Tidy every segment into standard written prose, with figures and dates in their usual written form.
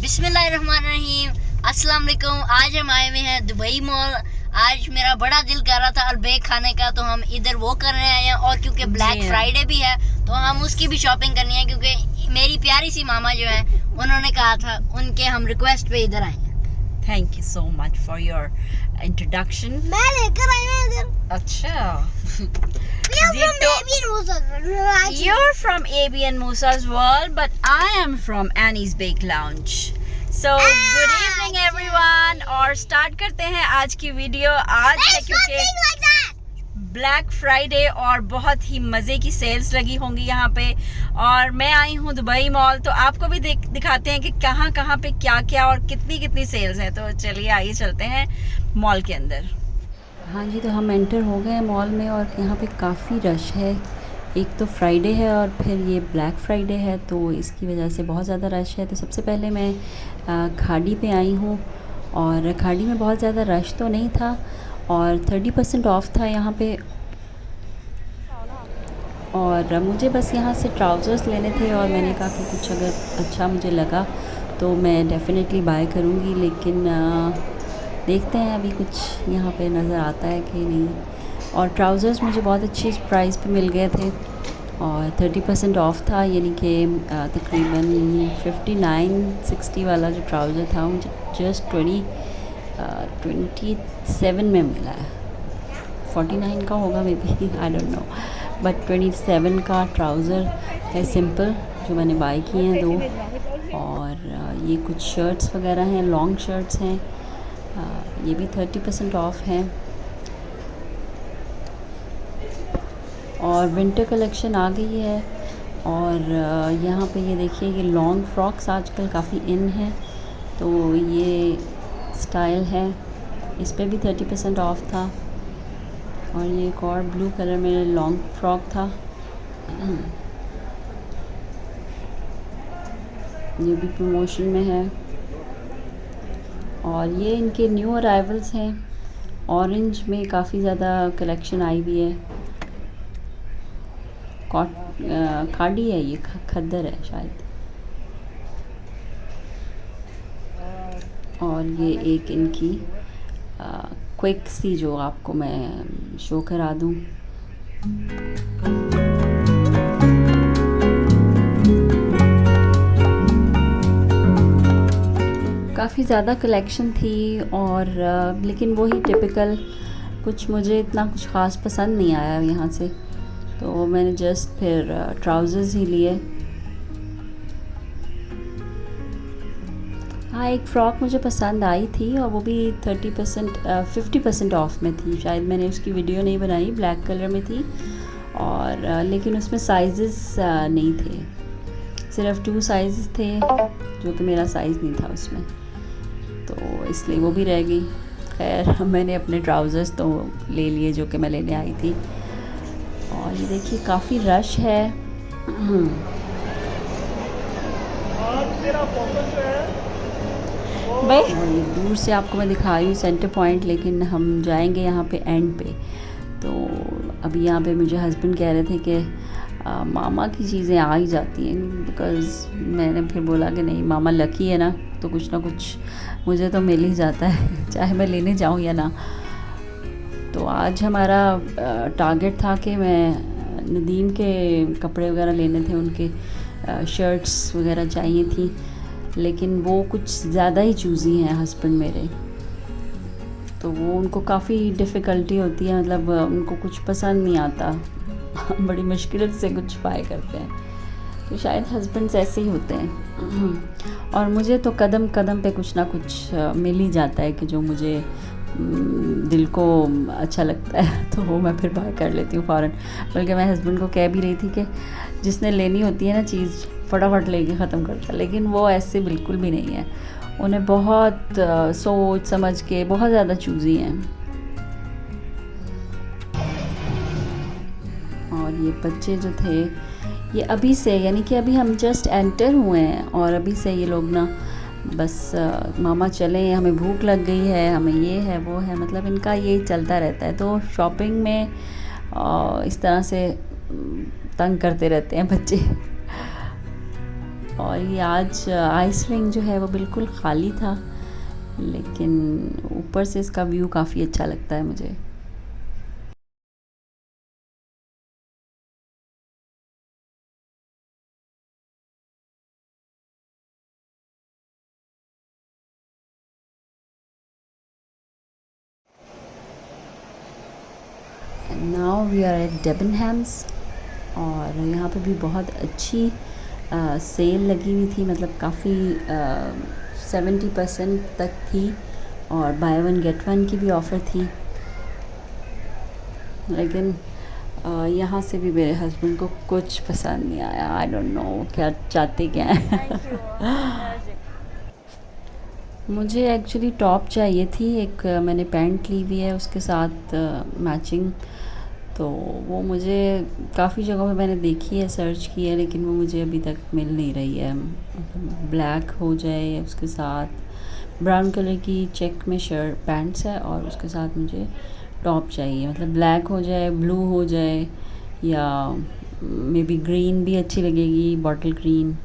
बिस्मिल्लाहिर्रहमानिर्रहीम, अस्सलाम वालेकुम। आज हम आए हुए हैं दुबई मॉल। आज मेरा बड़ा दिल कर रहा था अलबेक खाने का, तो हम इधर वो करने आए हैं। और क्योंकि ब्लैक फ्राइडे भी है तो हम उसकी भी शॉपिंग करनी है, क्योंकि मेरी प्यारी सी मामा जो है उन्होंने कहा था, उनके हम रिक्वेस्ट पे इधर आए हैं। Thank you so much for your introduction. मैं लेकर आई हूँ इधर। अच्छा, you're from ABN Musa's world, but I am from Annie's Bake Lounge. So good evening everyone, और स्टार्ट करते हैं आज की वीडियो। आज है क्योंकि ब्लैक फ्राइडे और बहुत ही मज़े की सेल्स लगी होंगी यहाँ पे, और मैं आई हूँ दुबई मॉल, तो आपको भी दिखाते हैं कि कहाँ कहाँ पे क्या क्या और कितनी कितनी सेल्स हैं। तो चलिए आइए चलते हैं मॉल के अंदर। हाँ जी, तो हम एंटर हो गए मॉल में और यहाँ पे काफ़ी रश है। एक तो फ्राइडे है और फिर ये ब्लैक फ्राइडे है, तो इसकी वजह से बहुत ज़्यादा रश है। तो सबसे पहले मैं खाड़ी पे आई हूँ, और खाड़ी में बहुत ज़्यादा रश तो नहीं था और 30% ऑफ था यहाँ पे। और मुझे बस यहाँ से ट्राउज़र्स लेने थे, और मैंने कहा कि कुछ अगर अच्छा मुझे लगा तो मैं डेफ़िनेटली बाय करूँगी, लेकिन देखते हैं अभी कुछ यहाँ पे नज़र आता है कि नहीं। और ट्राउज़र्स मुझे बहुत अच्छी प्राइस पे मिल गए थे और 30% ऑफ़ था, यानी कि तकरीबन 59-60 वाला जो ट्राउज़र था मुझे जस्ट 27 में मिला है। 49 का होगा may be, I don't know, but 27 का ट्राउज़र है सिंपल, जो मैंने बाय किए हैं 2। और ये कुछ शर्ट्स वगैरह हैं, लॉन्ग शर्ट्स हैं, ये भी 30% ऑफ हैं। और विंटर कलेक्शन आ गई है। और यहाँ पे ये देखिए, ये लॉन्ग फ्रॉक्स आजकल काफ़ी इन है, तो ये स्टाइल है, इस पे भी 30% ऑफ था। और ये एक और ब्लू कलर में लॉन्ग फ्रॉक था, ये भी प्रमोशन में है। और ये इनके न्यू अराइवल्स हैं, ऑरेंज में काफ़ी ज़्यादा कलेक्शन आई हुई है। खाड़ी है, ये खद्दर है शायद। और ये एक इनकी क्विक सी, जो आपको मैं शो करा दूँ। काफ़ी ज़्यादा कलेक्शन थी, और लेकिन वही टिपिकल, कुछ मुझे इतना कुछ ख़ास पसंद नहीं आया यहाँ से, तो मैंने जस्ट फिर ट्राउज़र्स ही लिए। हाँ, एक फ़्रॉक मुझे पसंद आई थी, और वो भी 50% ऑफ में थी। शायद मैंने उसकी वीडियो नहीं बनाई, ब्लैक कलर में थी, और लेकिन उसमें साइज़ेस नहीं थे, सिर्फ 2 साइज़ थे, जो कि मेरा साइज़ नहीं था उसमें, तो इसलिए वो भी रह गई। खैर, मैंने अपने ट्राउज़र्स तो ले लिए जो कि मैं लेने आई थी। और ये देखिए, काफ़ी रश है। और ये दूर से आपको मैं दिखा रही हूँ सेंटर पॉइंट, लेकिन हम जाएंगे यहाँ पे एंड पे। तो अभी यहाँ पे मुझे हस्बैंड कह रहे थे कि मामा की चीज़ें आ ही जाती हैं, बिकॉज़ मैंने फिर बोला कि नहीं, मामा लकी है ना, तो कुछ ना कुछ मुझे तो मिल ही जाता है, चाहे मैं लेने जाऊँ या ना। तो आज हमारा टारगेट था कि मैं नदीम के कपड़े वगैरह लेने थे, उनके शर्ट्स वगैरह चाहिए थी, लेकिन वो कुछ ज़्यादा ही चूज़ी हैं हस्बैंड मेरे, तो वो उनको काफ़ी डिफ़िकल्टी होती है, मतलब उनको कुछ पसंद नहीं आता बड़ी मुश्किल से कुछ बाय करते हैं, तो शायद हस्बैंड्स ऐसे ही होते हैं। और मुझे तो कदम कदम पे कुछ ना कुछ मिल ही जाता है कि जो मुझे दिल को अच्छा लगता है, तो वो मैं फिर बाय कर लेती हूँ फ़ौरन। बल्कि मैं हस्बैंड को कह भी रही थी कि जिसने लेनी होती है ना चीज़, फटाफट लेके ख़त्म करता, लेकिन वो ऐसे बिल्कुल भी नहीं है, उन्हें बहुत सोच समझ के बहुत ज़्यादा चूज़ी हैं। और ये बच्चे जो थे, ये अभी से, यानी कि अभी हम जस्ट एंटर हुए हैं, और अभी से ये लोग ना बस मामा चलें, हमें भूख लग गई है, हमें ये है वो है, मतलब इनका ये चलता रहता है। तो शॉपिंग में इस तरह से तंग करते रहते हैं बच्चे। और ये आज आइस रिंग जो है वो बिल्कुल ख़ाली था, लेकिन ऊपर से इसका व्यू काफ़ी अच्छा लगता है मुझे। नाउ वी आर एट डेबनहैम्स, और यहाँ पे भी बहुत अच्छी सेल लगी हुई थी, मतलब काफ़ी 70% तक थी, और बाय वन गेट वन की भी ऑफ़र थी। लेकिन यहाँ से भी मेरे हस्बैंड को कुछ पसंद नहीं आया। आई डोंट नो क्या चाहते क्या हैं। मुझे एक्चुअली टॉप चाहिए थी, एक मैंने पैंट ली हुई है उसके साथ मैचिंग, तो वो मुझे काफ़ी जगहों पे मैंने देखी है, सर्च की है, लेकिन वो मुझे अभी तक मिल नहीं रही है। मतलब ब्लैक हो जाए, उसके साथ ब्राउन कलर की चेक में शर्ट पैंट्स है, और उसके साथ मुझे टॉप चाहिए, मतलब ब्लैक हो जाए, ब्लू हो जाए, या मे बी ग्रीन भी अच्छी लगेगी, बॉटल ग्रीन।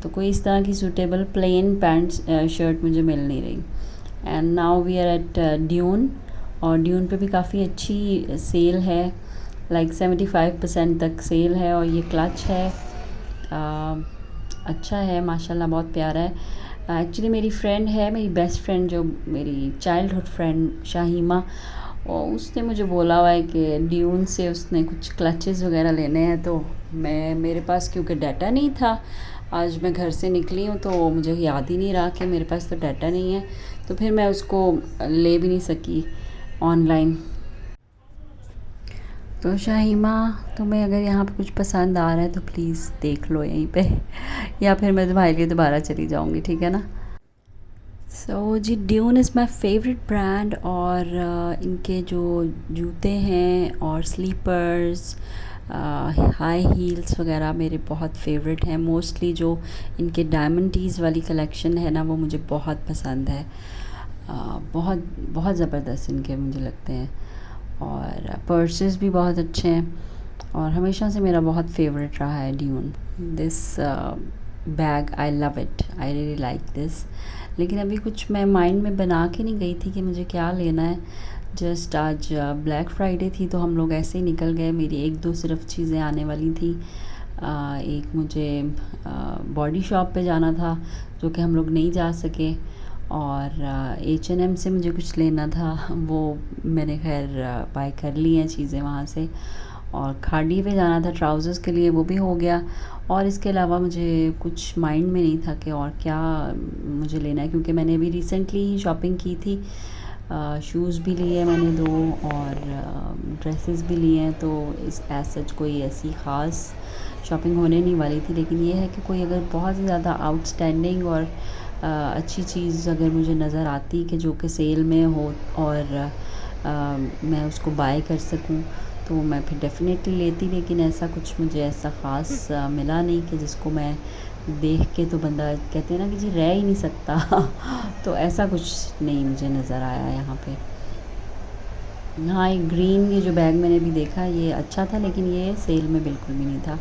तो कोई इस तरह की सूटेबल प्लेन पैंट्स शर्ट मुझे मिल नहीं रही। And now we are at Dune, और ड्यून पे भी काफ़ी अच्छी सेल है, लाइक 75% तक सेल है, और ये क्लच है, अच्छा है माशाल्लाह, बहुत प्यारा है। एक्चुअली मेरी फ्रेंड है, मेरी बेस्ट फ्रेंड, जो मेरी चाइल्डहुड फ्रेंड शाहिमा, और उसने मुझे बोला हुआ है कि ड्यून से उसने कुछ क्लचेस वगैरह लेने हैं, तो मेरे पास क्योंकि डाटा नहीं था, आज मैं घर से निकली हूँ तो मुझे याद ही नहीं रहा कि मेरे पास तो डाटा नहीं है, तो फिर मैं उसको ले भी नहीं सकी ऑनलाइन। तो शाहिमा, तुम्हें अगर यहाँ पे कुछ पसंद आ रहा है तो प्लीज़ देख लो यहीं पे, या फिर मैं तुम्हारे लिए दोबारा चली जाऊँगी, ठीक है ना। सो जी, Dune is my favourite brand, और इनके जो जूते हैं और स्लीपर्स, हाई हील्स वगैरह मेरे बहुत फेवरेट हैं। मोस्टली जो इनके डायमंड टीज़ वाली कलेक्शन है ना, वो मुझे बहुत पसंद है। बहुत बहुत ज़बरदस्त इनके मुझे लगते हैं, और पर्सेस भी बहुत अच्छे हैं, और हमेशा से मेरा बहुत फेवरेट रहा है dune. This bag, I love it, I really like this. लेकिन अभी कुछ मैं माइंड में बना के नहीं गई थी कि मुझे क्या लेना है। जस्ट आज ब्लैक फ्राइडे थी, तो हम लोग ऐसे ही निकल गए। मेरी एक दो सिर्फ चीज़ें आने वाली थी। एक मुझे बॉडी शॉप पे जाना था, जो कि हम लोग नहीं जा सके, और H&M से मुझे कुछ लेना था, वो मैंने खैर बाय कर ली हैं चीज़ें वहाँ से। और खाड़ी पे जाना था ट्राउज़र्स के लिए, वो भी हो गया। और इसके अलावा मुझे कुछ माइंड में नहीं था कि और क्या मुझे लेना है, क्योंकि मैंने अभी रिसेंटली ही शॉपिंग की थी। शूज़ भी लिए मैंने 2, और ड्रेसेस भी लिए हैं, तो इस एज सच कोई ऐसी ख़ास शॉपिंग होने नहीं वाली थी। लेकिन ये है कि कोई अगर बहुत ज़्यादा आउटस्टैंडिंग और अच्छी चीज़ अगर मुझे नज़र आती कि जो कि सेल में हो, और मैं उसको बाय कर सकूं, तो मैं फिर डेफ़िनेटली लेती। लेकिन ऐसा कुछ मुझे ऐसा ख़ास मिला नहीं कि जिसको मैं देख के तो बंदा कहते हैं ना कि जी रह ही नहीं सकता तो ऐसा कुछ नहीं मुझे नज़र आया यहाँ पे। हाँ, एक ग्रीन ये जो बैग मैंने अभी देखा, ये अच्छा था, लेकिन ये सेल में बिल्कुल भी नहीं था।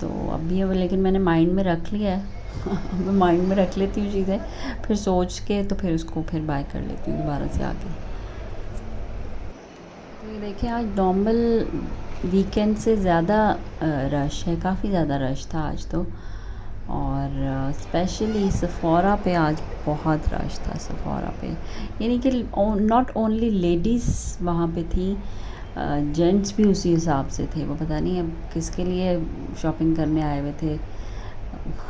तो अभी अब लेकिन मैंने माइंड में रख लिया है मैं माइंड में रख लेती हूँ चीज़ें, फिर सोच के तो फिर उसको फिर बाय कर लेती हूँ दोबारा से आके। तो ये देखिए, आज नॉर्मल वीकेंड से ज़्यादा रश है, काफ़ी ज़्यादा रश था आज तो। और स्पेशली सफ़ोरा पे आज बहुत रश था। सफ़ोरा पे यानी कि नॉट ओनली लेडीज़ वहाँ पे थी, जेंट्स भी उसी हिसाब से थे। वो पता नहीं अब किसके लिए शॉपिंग करने आए हुए थे,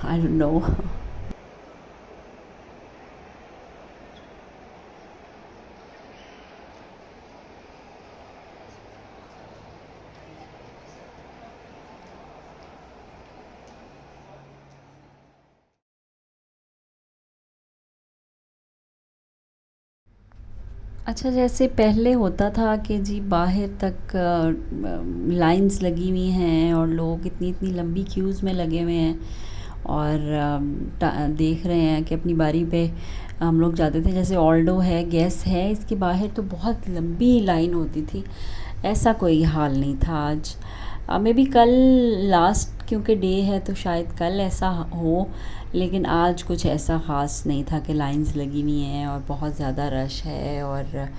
आई डोंट नो। अच्छा, जैसे पहले होता था कि जी बाहर तक लाइंस लगी हुई हैं, और लोग इतनी इतनी लंबी क्यूज़ में लगे हुए हैं, और देख रहे हैं कि अपनी बारी पे हम लोग जाते थे। जैसे ऑल्डो है, गैस है, इसके बाहर तो बहुत लंबी लाइन होती थी। ऐसा कोई हाल नहीं था आज। मे बी कल लास्ट क्योंकि डे है तो शायद कल ऐसा हो, लेकिन आज कुछ ऐसा ख़ास नहीं था कि लाइंस लगी हुई हैं और बहुत ज़्यादा रश है और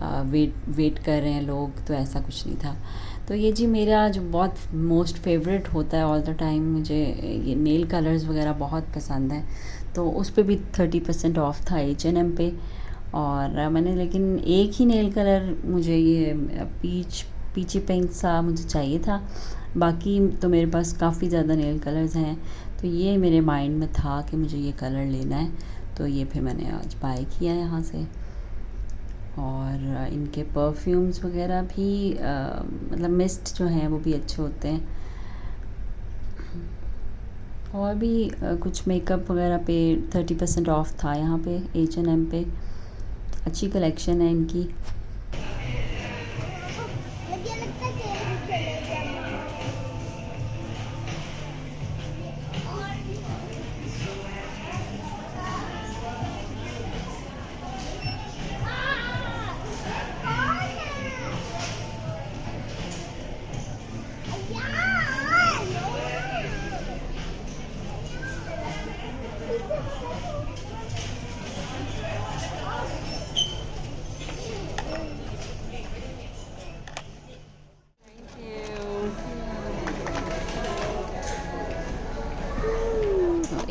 वेट कर रहे हैं लोग, तो ऐसा कुछ नहीं था। तो ये जी मेरा जो बहुत मोस्ट फेवरेट होता है ऑल द टाइम, मुझे ये नेल कलर्स वगैरह बहुत पसंद है, तो उस पे भी 30% ऑफ था H&M पे। और मैंने लेकिन एक ही नेल कलर, मुझे ये पीची पिंक सा मुझे चाहिए था, बाकी तो मेरे पास काफ़ी ज़्यादा नेल कलर्स हैं, तो ये मेरे माइंड में था कि मुझे ये कलर लेना है, तो ये फिर मैंने आज बाय किया यहाँ से। और इनके परफ्यूम्स वगैरह भी मतलब मिस्ट जो हैं वो भी अच्छे होते हैं। और भी कुछ मेकअप वगैरह पे 30% ऑफ था यहाँ पे H&M पे। अच्छी कलेक्शन है इनकी।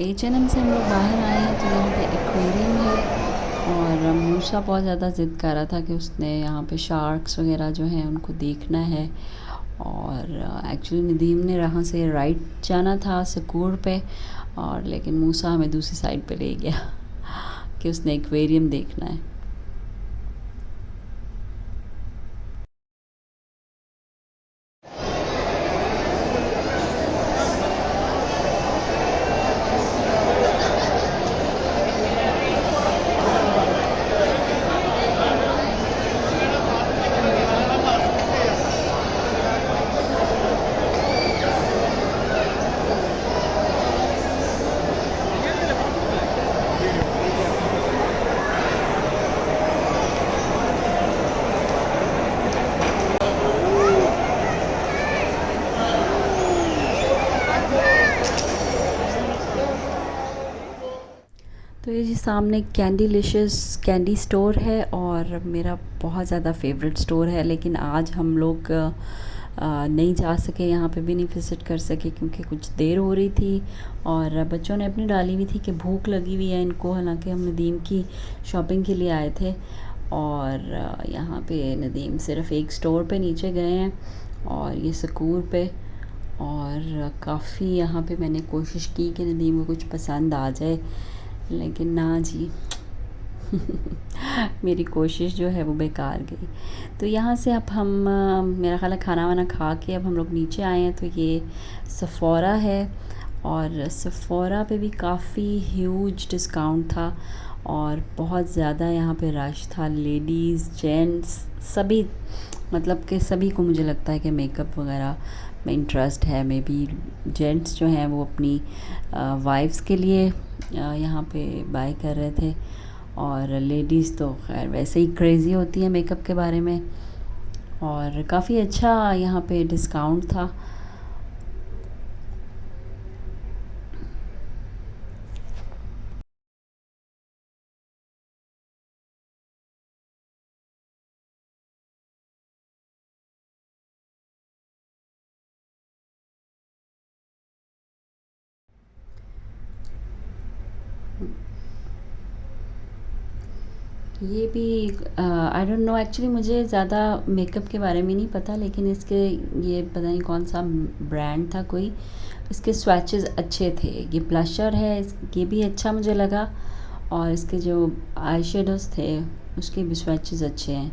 H&M से हम लोग बाहर आए हैं, तो यहाँ पे एक्वेरियम है और मूसा बहुत ज़्यादा ज़िद कर रहा था कि उसने यहाँ पे शार्क्स वगैरह जो हैं उनको देखना है। और एक्चुअली नदीम ने यहाँ से राइट जाना था सकूर पे, और लेकिन मूसा हमें दूसरी साइड पे ले गया कि उसने एक्वेरियम देखना है। तो ये जी सामने कैंडीलिशियस कैंडी स्टोर है और मेरा बहुत ज़्यादा फेवरेट स्टोर है, लेकिन आज हम लोग नहीं जा सके, यहाँ पे भी नहीं विज़िट कर सके क्योंकि कुछ देर हो रही थी और बच्चों ने अपनी डाली हुई थी कि भूख लगी हुई है इनको। हालांकि हम नदीम की शॉपिंग के लिए आए थे और यहाँ पे नदीम सिर्फ़ एक स्टोर पे नीचे गए हैं और ये सकूर पे। और काफ़ी यहाँ पे मैंने कोशिश की कि नदीम को कुछ पसंद आ जाए, लेकिन ना जी मेरी कोशिश जो है वो बेकार गई। तो यहाँ से अब हम मेरा ख़्याल है खाना वाना खा के अब हम लोग नीचे आए हैं। तो ये सफ़ोरा है और सफ़ोरा पे भी काफ़ी ह्यूज डिस्काउंट था और बहुत ज़्यादा यहाँ पे रश था। लेडीज़ जेंट्स सभी, मतलब कि सभी को मुझे लगता है कि मेकअप वगैरह में इंटरेस्ट है। मे बी जेंट्स जो हैं वो अपनी वाइफ्स के लिए यहाँ पे बाय कर रहे थे और लेडीज़ तो खैर वैसे ही क्रेज़ी होती है मेकअप के बारे में। और काफ़ी अच्छा यहाँ पे डिस्काउंट था। ये भी आई डोंट नो, एक्चुअली मुझे ज़्यादा मेकअप के बारे में नहीं पता, लेकिन इसके ये पता नहीं कौन सा ब्रांड था कोई, इसके स्वैचेस अच्छे थे। ये ब्लशर है, ये भी अच्छा मुझे लगा और इसके जो आई शेडोज़ थे उसके भी स्वैचेस अच्छे हैं,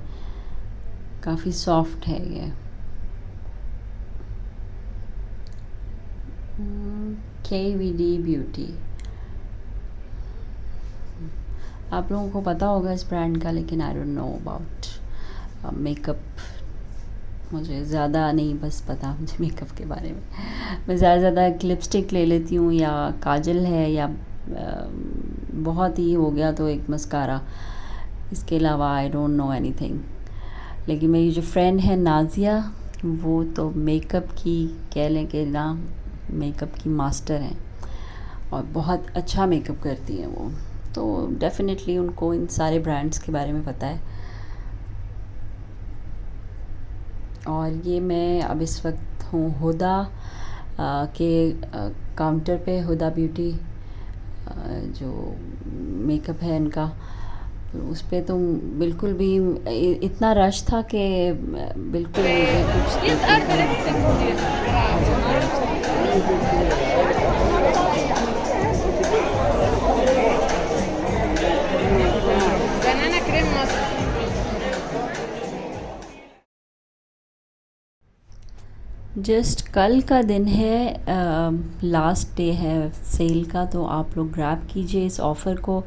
काफ़ी सॉफ्ट है ये। KVD ब्यूटी, आप लोगों को पता होगा इस ब्रांड का, लेकिन I don't know about makeup. मुझे ज़्यादा नहीं बस पता मुझे मेकअप के बारे में। मैं ज़्यादा एक लिपस्टिक ले लेती हूँ या काजल है या बहुत ही हो गया तो एक मस्कारा, इसके अलावा आई डोंट नो एनीथिंग। लेकिन मेरी जो फ्रेंड है नाज़िया, वो तो मेकअप की कह लें कि ना मेकअप की मास्टर हैं और बहुत अच्छा मेकअप करती हैं वो, तो डेफ़िनेटली उनको इन सारे ब्रांड्स के बारे में पता है। और ये मैं अब इस वक्त हूँ हुदा के काउंटर पे, हुदा ब्यूटी जो मेकअप है इनका, तो उस पर तो बिल्कुल भी इतना रश था कि बिल्कुल मुझे कुछ देखने जस्ट कल का दिन है, लास्ट डे है सेल का, तो आप लोग ग्रैब कीजिए इस ऑफ़र को।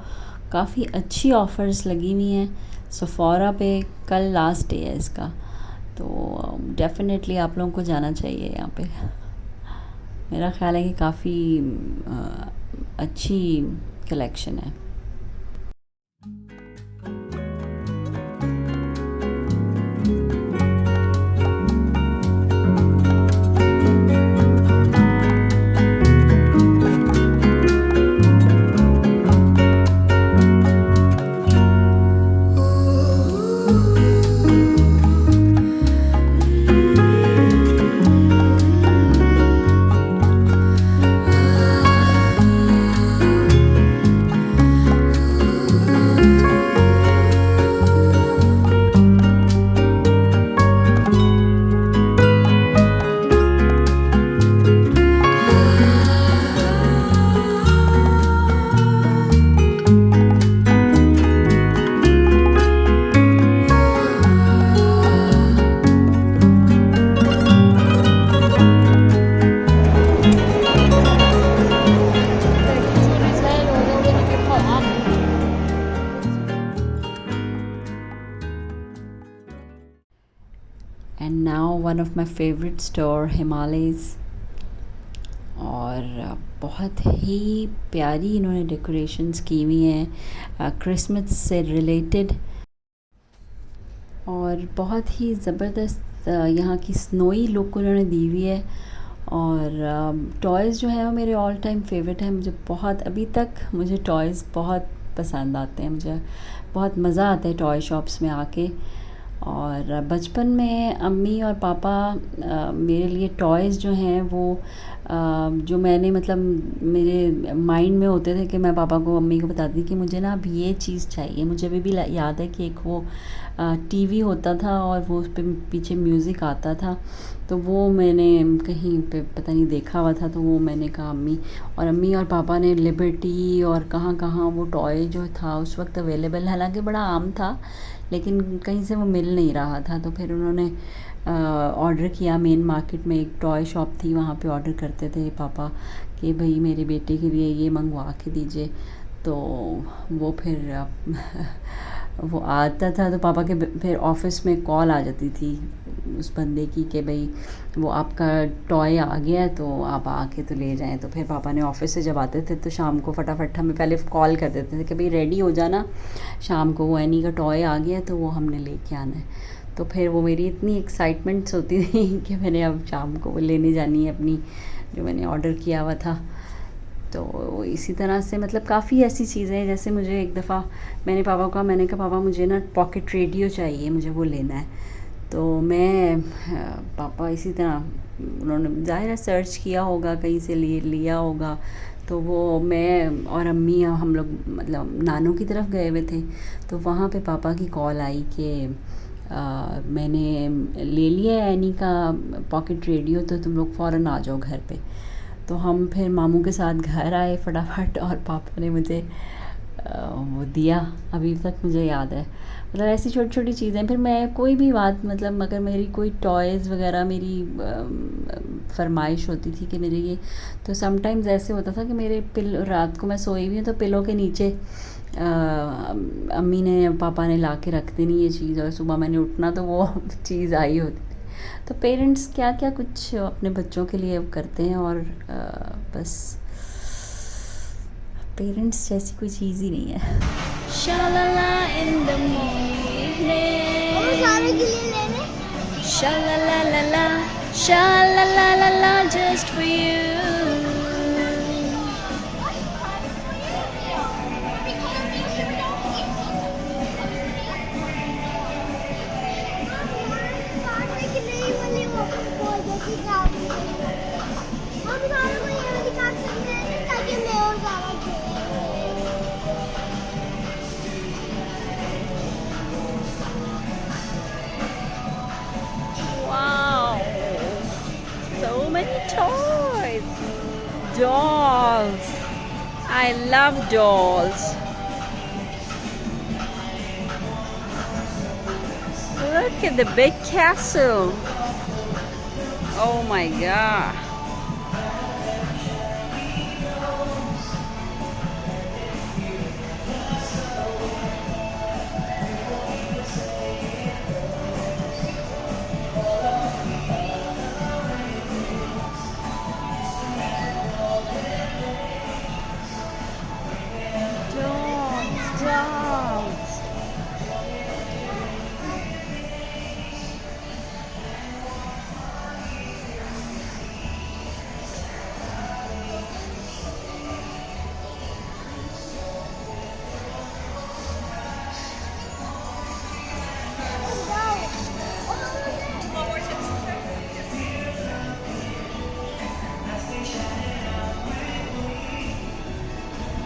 काफ़ी अच्छी ऑफ़र्स लगी हुई हैं सेफोरा पे, कल लास्ट डे है इसका, तो डेफ़िनेटली आप लोगों को जाना चाहिए यहाँ पे। मेरा ख़्याल है कि काफ़ी अच्छी कलेक्शन है। And now one of my favourite store Himalayas, और बहुत ही प्यारी इन्होंने डेकोरेशंस की हुई हैं क्रिसमस से रिलेटेड, और बहुत ही ज़बरदस्त यहाँ की स्नोई लुक उन्होंने दी हुई है। और टॉयज़ जो है वो मेरे ऑल टाइम फेवरेट है, मुझे बहुत, अभी तक मुझे टॉयज़ बहुत पसंद आते हैं, मुझे बहुत मज़ा आता है टॉय शॉप्स में आके। और बचपन में अम्मी और पापा मेरे लिए टॉयज़ जो हैं वो जो मैंने मतलब मेरे माइंड में होते थे कि मैं पापा को, अम्मी को बताती थी कि मुझे ना अब ये चीज़ चाहिए। मुझे अभी भी याद है कि एक वो टीवी होता था और वो उस पर पीछे म्यूज़िक आता था, तो वो मैंने कहीं पे पता नहीं देखा हुआ था, तो वो मैंने कहा अम्मी और पापा ने लिबर्टी और कहाँ कहाँ वो टॉय जो था उस वक्त अवेलेबल, हालांकि बड़ा आम था लेकिन कहीं से वो मिल नहीं रहा था, तो फिर उन्होंने ऑर्डर किया। मेन मार्केट में एक टॉय शॉप थी, वहाँ पे ऑर्डर करते थे पापा कि भाई मेरे बेटे के लिए ये मंगवा के दीजिए, तो वो फिर वो आता था, तो पापा के फिर ऑफ़िस में कॉल आ जाती थी उस बंदे की कि भाई वो आपका टॉय आ गया है तो आप आके तो ले जाएं। तो फिर पापा ने ऑफ़िस से जब आते थे तो शाम को फटाफट हमें पहले कॉल कर देते थे कि भाई रेडी हो जाना, शाम को वो एनी का टॉय आ गया है तो वो हमने लेके आना है। तो फिर वो मेरी इतनी एक्साइटमेंट्स होती थी कि मैंने अब शाम को वो लेने जानी है अपनी जो मैंने ऑर्डर किया हुआ था। तो इसी तरह से मतलब काफ़ी ऐसी चीज़ें हैं, जैसे मुझे एक दफ़ा मैंने कहा पापा मुझे ना पॉकेट रेडियो चाहिए, मुझे वो लेना है। तो मैं पापा इसी तरह उन्होंने ज़ाहिर है सर्च किया होगा, कहीं से लिया होगा, तो वो मैं और अम्मी हम लोग मतलब नानू की तरफ गए हुए थे, तो वहाँ पे पापा की कॉल आई कि मैंने ले लिया है एनी का पॉकेट रेडियो, तो तुम लोग फ़ौरन आ जाओ घर पे। तो हम फिर मामू के साथ घर आए फटाफट, और पापा ने मुझे वो दिया, अभी तक मुझे याद है। मतलब ऐसी छोटी छोटी चीज़ें, फिर मैं कोई भी बात मतलब अगर मेरी कोई टॉयज़ वगैरह मेरी फरमाइश होती थी कि मेरे ये, तो समटाइम्स ऐसे होता था कि मेरे रात को मैं सोई हुई हूँ तो पिलो के नीचे अम्मी ने पापा ने ला के रख देनी ये चीज़, और सुबह मैंने उठना तो वो चीज़ आई होती थी। तो पेरेंट्स क्या क्या कुछ अपने बच्चों के लिए करते हैं, और बस पेरेंट्स जैसी कोई चीज़ ही नहीं है। शालाला इन द मॉर्निंग, सारे के लिए लेने shalala shalala just for you. dolls. I love dolls. Look at the big castle. Oh my god. Dolls.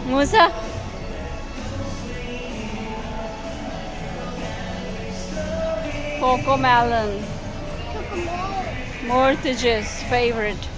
Musa. Cocomelon. Mortgage's favorite.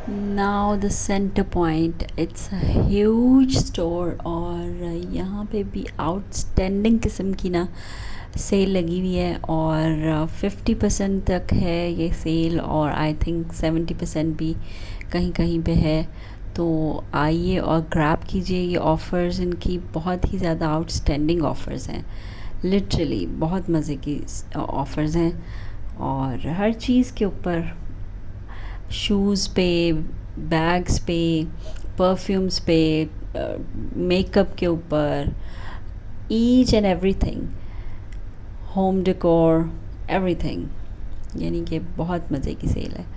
Now the center point. It's a huge store और यहाँ पे भी outstanding किस्म की ना cell लगी हुई है और 50% तक है ये सेल और आई थिंक 70% भी कहीं कहीं पे है। तो आइए और ग्रैब कीजिए ये ऑफ़र्स। इनकी बहुत ही ज़्यादा आउटस्टैंडिंग ऑफ़र्स हैं, लिटरली बहुत मज़े की ऑफ़र्स हैं और हर चीज़ के ऊपर, शूज़ पे, बैग्स पे, परफ्यूम्स पे, मेकअप के ऊपर, each and everything, home decor, everything, यानी कि बहुत मज़े की सेल है।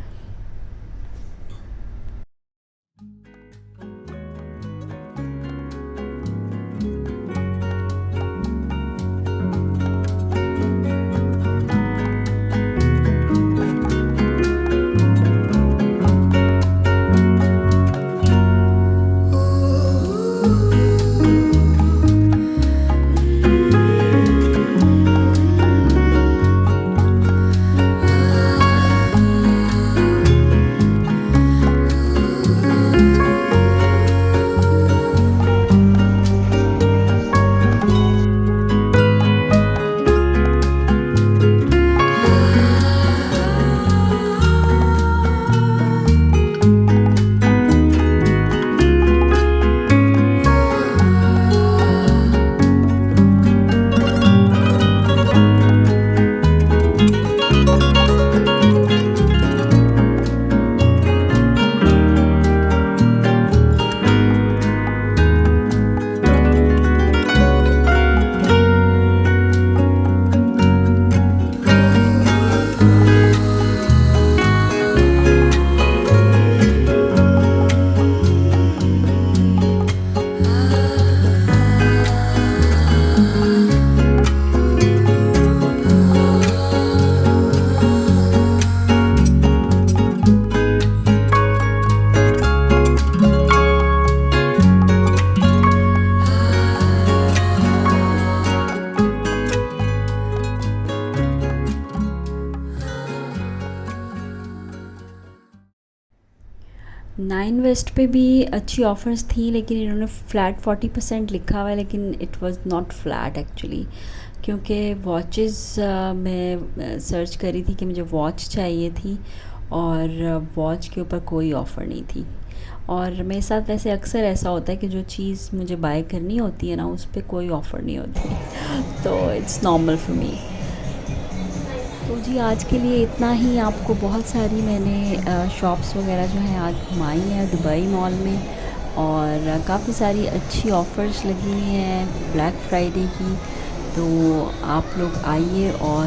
9 वेस्ट पे भी अच्छी ऑफ़र्स थी, लेकिन इन्होंने फ़्लैट 40% लिखा हुआ है, लेकिन it was not flat actually, क्योंकि वॉचेस मैं सर्च करी थी कि मुझे वॉच चाहिए थी और वॉच के ऊपर कोई ऑफ़र नहीं थी। और मेरे साथ वैसे अक्सर ऐसा होता है कि जो चीज़ मुझे बाय करनी होती है ना, उस पर कोई ऑफ़र नहीं होती तो इट्स नॉर्मल फॉर मी। तो जी आज के लिए इतना ही। आपको बहुत सारी मैंने शॉप्स वगैरह जो हैं आज घुमाई हैं दुबई मॉल में, और काफ़ी सारी अच्छी ऑफ़र्स लगी हुई हैं ब्लैक फ्राइडे की। तो आप लोग आइए और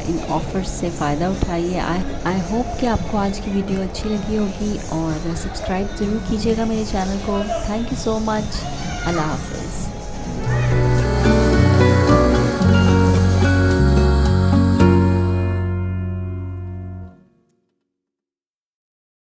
इन ऑफ़र्स से फ़ायदा उठाइए। आई होप कि आपको आज की वीडियो अच्छी लगी होगी, और सब्सक्राइब ज़रूर कीजिएगा मेरे चैनल को। Thank you so much. Allah हाफ़िज़।